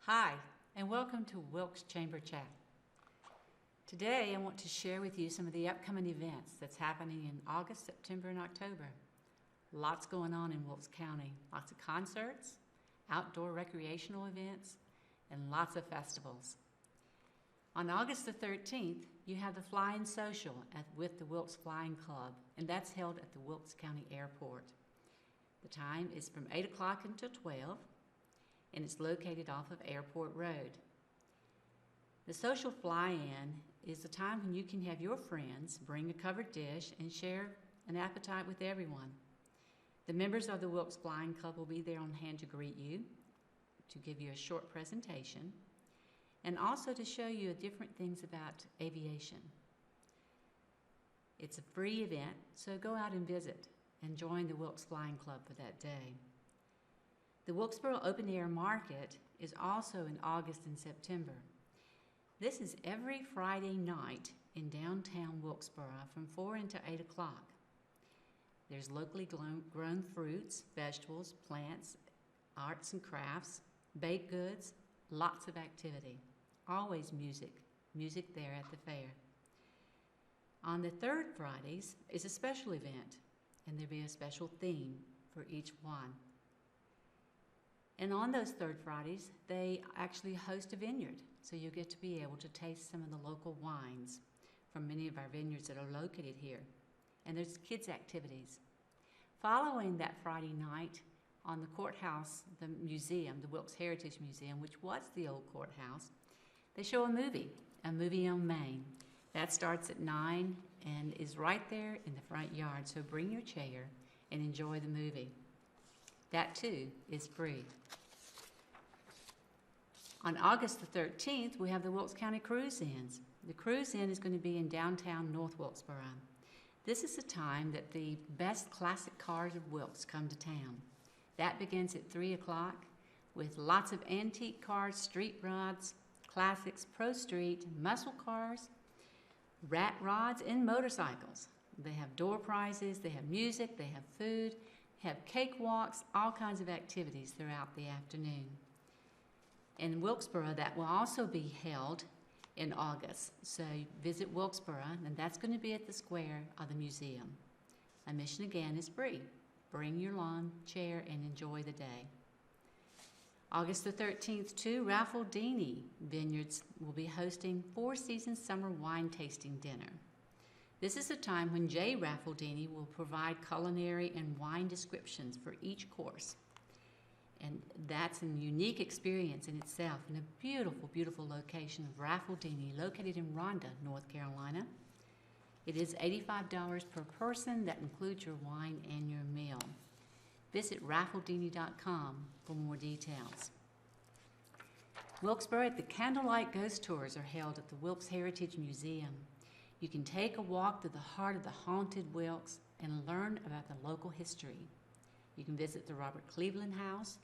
Hi, and welcome to Wilkes Chamber Chat. Today I want to share with you some of the upcoming events that's happening in August, September, and October. Lots going on in Wilkes County. Lots of concerts, outdoor recreational events, and lots of festivals. On August the 13th, you have the Flying Social with the Wilkes Flying Club, and that's held at the Wilkes County Airport. The time is from 8 o'clock until 12, and it's located off of Airport Road. The social fly-in is the time when you can have your friends bring a covered dish and share an appetite with everyone. The members of the Wilkes Flying Club will be there on hand to greet you, to give you a short presentation, and also to show you different things about aviation. It's a free event, so go out and visit and join the Wilkes Flying Club for that day. The Wilkesboro Open Air Market is also in August and September. This is every Friday night in downtown Wilkesboro from 4 until 8 o'clock. There's locally grown fruits, vegetables, plants, arts and crafts, baked goods, lots of activity. Always music there at the fair. On the third Fridays is a special event, and there'll be a special theme for each one. And on those third Fridays, they actually host a vineyard, so you'll get to be able to taste some of the local wines from many of our vineyards that are located here. And there's kids' activities. Following that Friday night, on the courthouse, the museum, the Wilkes Heritage Museum, which was the old courthouse, they show a movie on Main. That starts at 9 and is right there in the front yard, so bring your chair and enjoy the movie. That too is free. On August the 13th, we have the Wilkes County Cruise-Ins. The Cruise-In is going to be in downtown North Wilkesboro. This is the time that the best classic cars of Wilkes come to town. That begins at 3 o'clock with lots of antique cars, street rods, classics, pro street, muscle cars, rat rods, and motorcycles. They have door prizes, they have music, they have food, have cakewalks, all kinds of activities throughout the afternoon. In Wilkesboro, that will also be held in August. So visit Wilkesboro, and that's going to be at the square of the museum. Admission again is free. Bring your lawn chair and enjoy the day. August the 13th, too, Ralph O'Dini Vineyards will be hosting Four Seasons Summer Wine Tasting Dinner. This is a time when J. Raffaldini will provide culinary and wine descriptions for each course. And that's a unique experience in itself in a beautiful, beautiful location of Raffaldini, located in Ronda, North Carolina. It is $85 per person. That includes your wine and your meal. Visit raffaldini.com for more details. Wilkesboro, the Candlelight Ghost Tours are held at the Wilkes Heritage Museum. You can take a walk through the heart of the haunted Wilkes and learn about the local history. You can visit the Robert Cleveland House.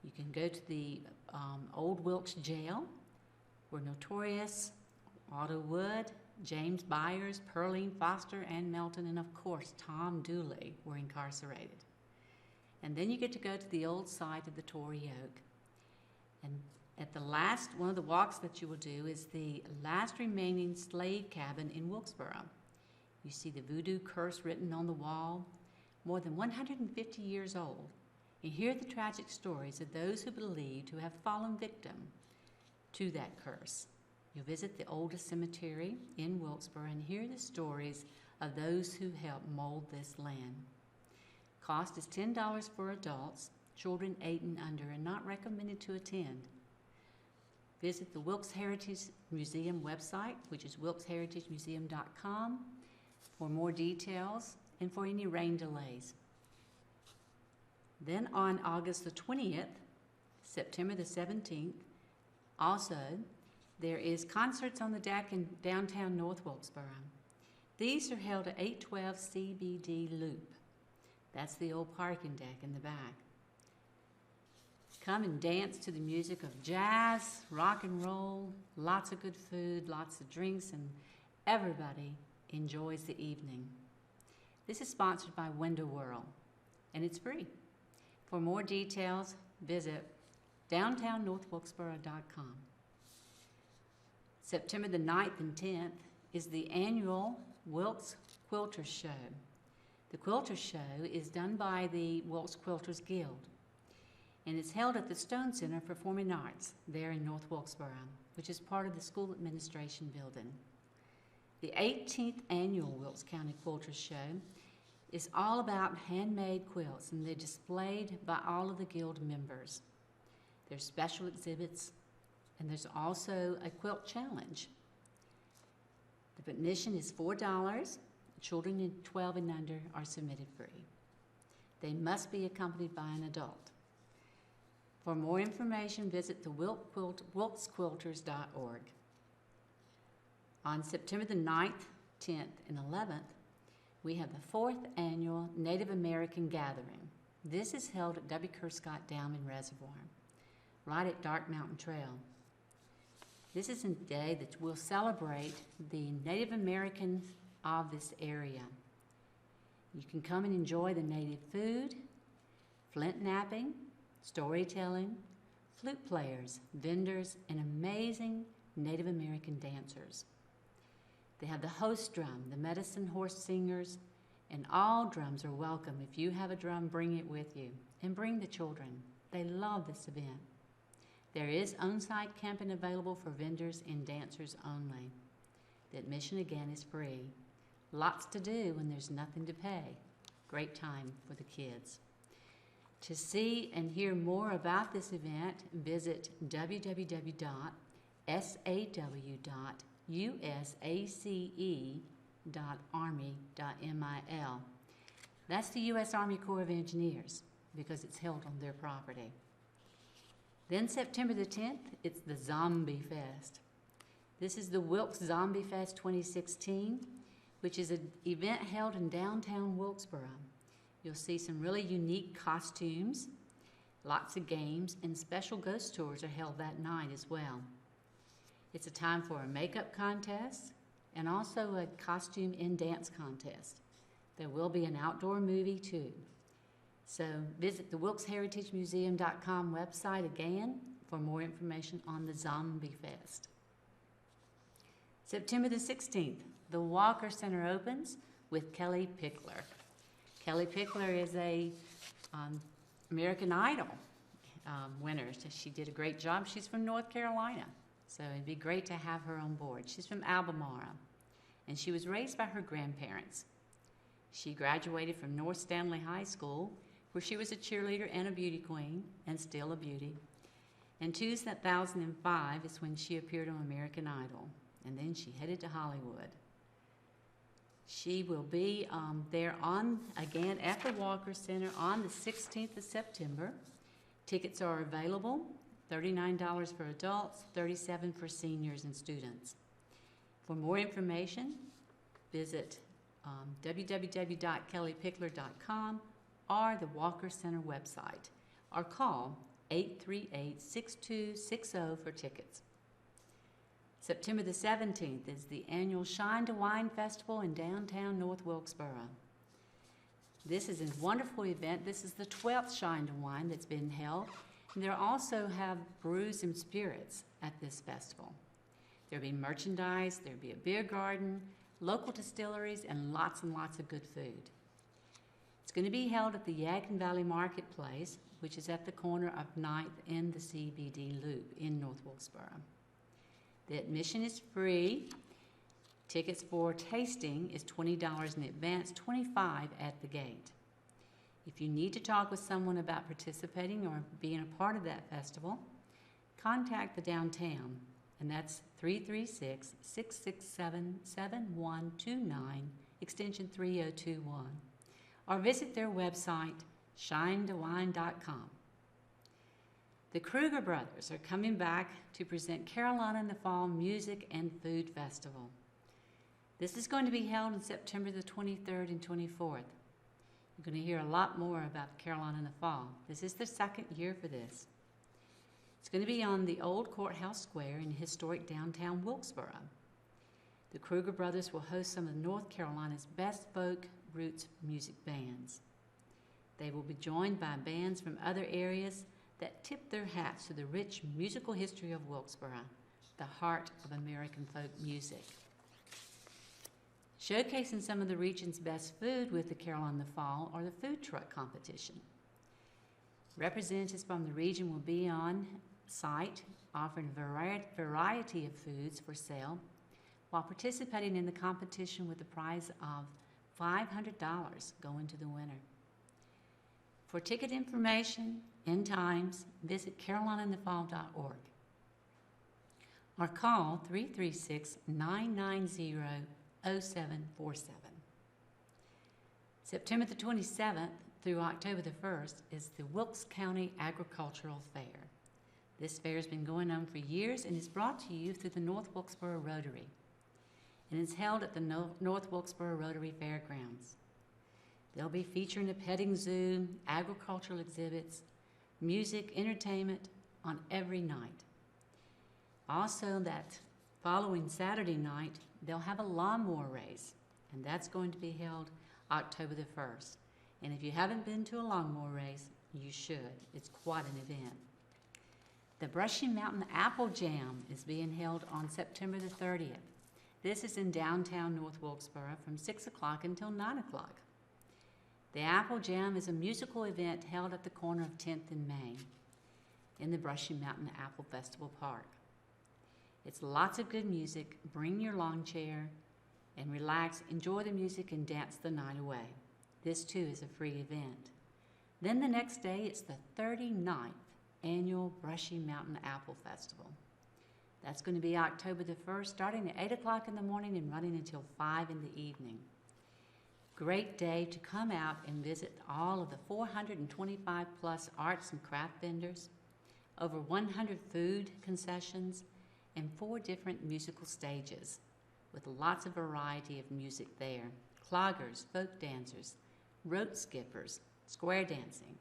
You can go to the old Wilkes Jail, where Notorious, Otto Wood, James Byers, Pearline Foster, and Melton, and of course Tom Dooley were incarcerated. And then you get to go to the old site of the Tory Oak. And at the last, one of the walks that you will do is the last remaining slave cabin in Wilkesboro. You see the voodoo curse written on the wall, more than 150 years old, and hear the tragic stories of those who believe to have fallen victim to that curse. You'll visit the oldest cemetery in Wilkesboro and hear the stories of those who helped mold this land. Cost is $10 for adults, children 8 and under, and not recommended to attend. Visit the Wilkes Heritage Museum website, which is wilkesheritagemuseum.com, for more details and for any rain delays. Then on August the 20th, September the 17th, also, there is concerts on the deck in downtown North Wilkesboro. These are held at 812 CBD Loop. That's the old parking deck in the back. Come and dance to the music of jazz, rock and roll, lots of good food, lots of drinks, and everybody enjoys the evening. This is sponsored by Window World, and it's free. For more details, visit downtownnorthwilkesboro.com. September the 9th and 10th is the annual Wilkes Quilters Show. The Quilters Show is done by the Wilkes Quilters Guild, and it's held at the Stone Center for Performing Arts there in North Wilkesboro, which is part of the School Administration Building. The 18th annual Wilkes County Quilters Show is all about handmade quilts, and they're displayed by all of the Guild members. There's special exhibits, and there's also a quilt challenge. The admission is $4. Children in 12 and under are submitted free. They must be accompanied by an adult. For more information, visit the wilkesquilters.org. On September the 9th, 10th, and 11th, we have the 4th annual Native American Gathering. This is held at W. Kerr Scott Dam and Reservoir, right at Dark Mountain Trail. This is a day that will celebrate the Native Americans of this area. You can come and enjoy the native food, flint knapping, storytelling, flute players, vendors, and amazing Native American dancers. They have the host drum, the medicine horse singers, and all drums are welcome. If you have a drum, bring it with you, and bring the children. They love this event. There is on-site camping available for vendors and dancers only. The admission, again, is free. Lots to do when there's nothing to pay. Great time for the kids. To see and hear more about this event, visit www.usace.army.mil. That's the U.S. Army Corps of Engineers, because it's held on their property. Then September the 10th, it's the Zombie Fest. This is the Wilkes Zombie Fest 2016, which is an event held in downtown Wilkesboro. You'll see some really unique costumes, lots of games, and special ghost tours are held that night as well. It's a time for a makeup contest and also a costume and dance contest. There will be an outdoor movie too. So visit the WilkesHeritageMuseum.com website again for more information on the Zombie Fest. September the 16th, the Walker Center opens with Kellie Pickler. Kellie Pickler is a American Idol winner. She did a great job. She's from North Carolina, so it'd be great to have her on board. She's from Albemarle, and she was raised by her grandparents. She graduated from North Stanley High School, where she was a cheerleader and a beauty queen, and still a beauty. In 2005 is when she appeared on American Idol, and then she headed to Hollywood. She will be there again at the Walker Center on the 16th of September. Tickets are available, $39 for adults, $37 for seniors and students. For more information, visit www.kelliepickler.com or the Walker Center website, or call 838-6260 for tickets. September the 17th is the annual Shine to Wine Festival in downtown North Wilkesboro. This is a wonderful event. This is the 12th Shine to Wine that's been held, and they'll also have brews and spirits at this festival. There'll be merchandise, there'll be a beer garden, local distilleries, and lots of good food. It's going to be held at the Yadkin Valley Marketplace, which is at the corner of 9th and the CBD Loop in North Wilkesboro. The admission is free. Tickets for tasting is $20 in advance, $25 at the gate. If you need to talk with someone about participating or being a part of that festival, contact the downtown, and that's 336-667-7129, extension 3021, or visit their website, shinetowine.com. The Kruger Brothers are coming back to present Carolina in the Fall Music and Food Festival. This is going to be held on September the 23rd and 24th. You're going to hear a lot more about Carolina in the Fall. This is the second year for this. It's going to be on the old Courthouse Square in historic downtown Wilkesboro. The Kruger Brothers will host some of North Carolina's best folk roots music bands. They will be joined by bands from other areas that tip their hats to the rich musical history of Wilkesboro, the heart of American folk music. Showcasing some of the region's best food with the Carol in the Fall are the food truck competition. Representatives from the region will be on site offering a variety of foods for sale while participating in the competition with a prize of $500 going to the winner. For ticket information and times, visit carolineinthefall.org or call 336-990-0747. September the 27th through October the 1st is the Wilkes County Agricultural Fair. This fair has been going on for years and is brought to you through the North Wilkesboro Rotary, and is held at the North Wilkesboro Rotary Fairgrounds. They'll be featuring a petting zoo, agricultural exhibits, music, entertainment on every night. Also, that following Saturday night, they'll have a lawnmower race, and that's going to be held October the 1st. And if you haven't been to a lawnmower race, you should. It's quite an event. The Brushy Mountain Apple Jam is being held on September the 30th. This is in downtown North Wilkesboro from 6 o'clock until 9 o'clock. The Apple Jam is a musical event held at the corner of 10th and Main in the Brushy Mountain Apple Festival Park. It's lots of good music. Bring your lawn chair and relax, enjoy the music, and dance the night away. This too is a free event. Then the next day, it's the 39th annual Brushy Mountain Apple Festival. That's going to be October the 1st, starting at 8 o'clock in the morning and running until 5 in the evening. Great day to come out and visit all of the 425 plus arts and craft vendors, over 100 food concessions, and 4 different musical stages with lots of variety of music there. Cloggers, folk dancers, rope skippers, square dancing.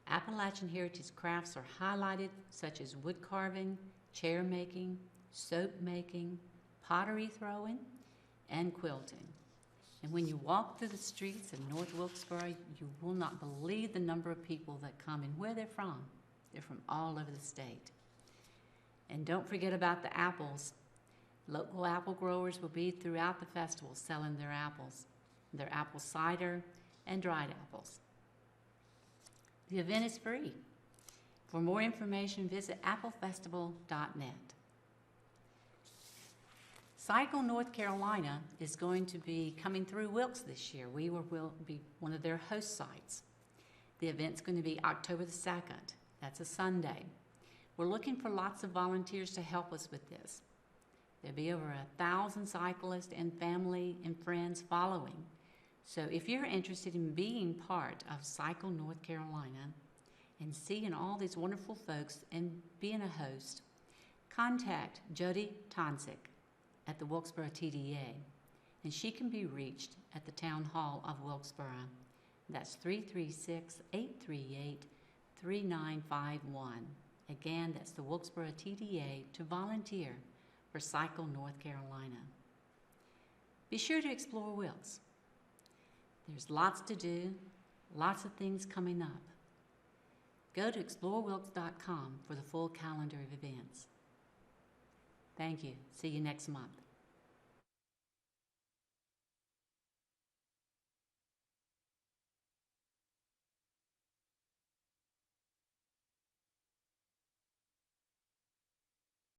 Appalachian heritage crafts are highlighted, such as wood carving, chair making, soap making, pottery throwing, and quilting. And when you walk through the streets of North Wilkesboro, you will not believe the number of people that come and where they're from. They're from all over the state. And don't forget about the apples. Local apple growers will be throughout the festival selling their apples, their apple cider, and dried apples. The event is free. For more information, visit applefestival.net. Cycle North Carolina is going to be coming through Wilkes this year. We will be one of their host sites. The event's going to be October the 2nd. That's a Sunday. We're looking for lots of volunteers to help us with this. There'll be over 1,000 cyclists and family and friends following. So if you're interested in being part of Cycle North Carolina and seeing all these wonderful folks and being a host, contact Jody Tonsick at the Wilkesboro TDA, and she can be reached at the Town Hall of Wilkesboro. That's 336-838-3951. Again, that's the Wilkesboro TDA to volunteer for Cycle North Carolina. Be sure to explore Wilkes. There's lots to do, lots of things coming up. Go to explorewilkes.com for the full calendar of events. Thank you. See you next month.